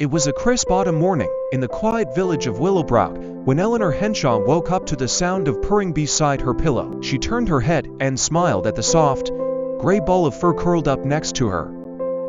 It was a crisp autumn morning, in the quiet village of Willowbrook, when Eleanor Henshaw woke up to the sound of purring beside her pillow. She turned her head and smiled at the soft, gray ball of fur curled up next to her.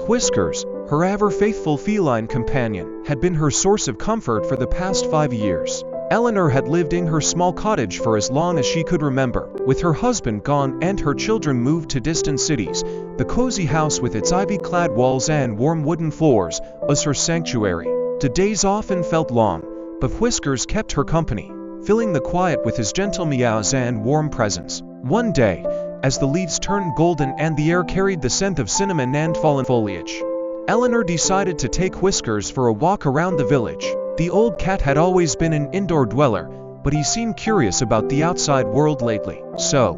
Whiskers, her ever-faithful feline companion, had been her source of comfort for the past 5 years. Eleanor had lived in her small cottage for as long as she could remember. With her husband gone and her children moved to distant cities, the cozy house with its ivy-clad walls and warm wooden floors was her sanctuary. The days often felt long, but Whiskers kept her company, filling the quiet with his gentle meows and warm presence. One day, as the leaves turned golden and the air carried the scent of cinnamon and fallen foliage, Eleanor decided to take Whiskers for a walk around the village. The old cat had always been an indoor dweller, but he seemed curious about the outside world lately. So,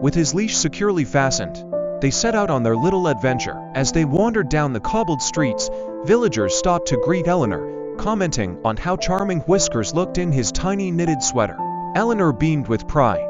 with his leash securely fastened, they set out on their little adventure. As they wandered down the cobbled streets, villagers stopped to greet Eleanor, commenting on how charming Whiskers looked in his tiny knitted sweater. Eleanor beamed with pride,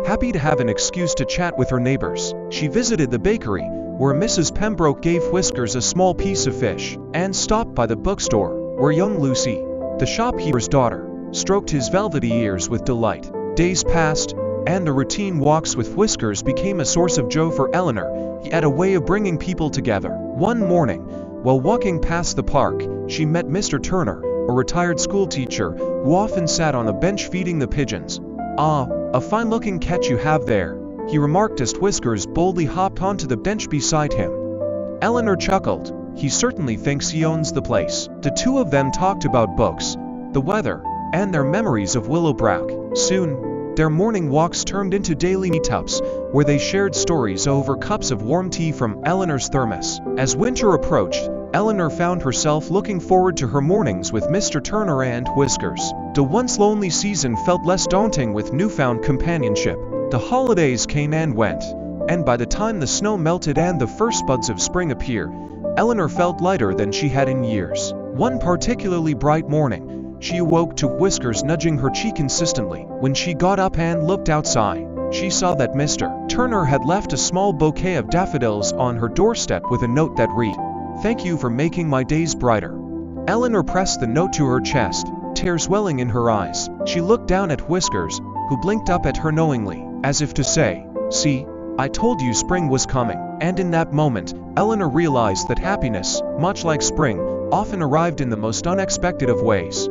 happy to have an excuse to chat with her neighbors. She visited the bakery, where Mrs. Pembroke gave Whiskers a small piece of fish, and stopped by the bookstore, where young Lucy, the shopkeeper's daughter, stroked his velvety ears with delight. Days passed, and the routine walks with Whiskers became a source of joy for Eleanor. He had a way of bringing people together. One morning, while walking past the park, she met Mr. Turner, a retired schoolteacher, who often sat on a bench feeding the pigeons. "Ah, a fine-looking cat you have there," he remarked as Whiskers boldly hopped onto the bench beside him. Eleanor chuckled. "He certainly thinks he owns the place." The two of them talked about books, the weather, and their memories of Willowbrook. Soon, their morning walks turned into daily meetups, where they shared stories over cups of warm tea from Eleanor's thermos. As winter approached, Eleanor found herself looking forward to her mornings with Mr. Turner and Whiskers. The once lonely season felt less daunting with newfound companionship. The holidays came and went, and by the time the snow melted and the first buds of spring appeared, Eleanor felt lighter than she had in years. One particularly bright morning, she awoke to Whiskers nudging her cheek insistently. When she got up and looked outside, she saw that Mr. Turner had left a small bouquet of daffodils on her doorstep with a note that read, "Thank you for making my days brighter." Eleanor pressed the note to her chest, tears welling in her eyes. She looked down at Whiskers, who blinked up at her knowingly, as if to say, "See, I told you spring was coming." And in that moment, Eleanor realized that happiness, much like spring, often arrived in the most unexpected of ways.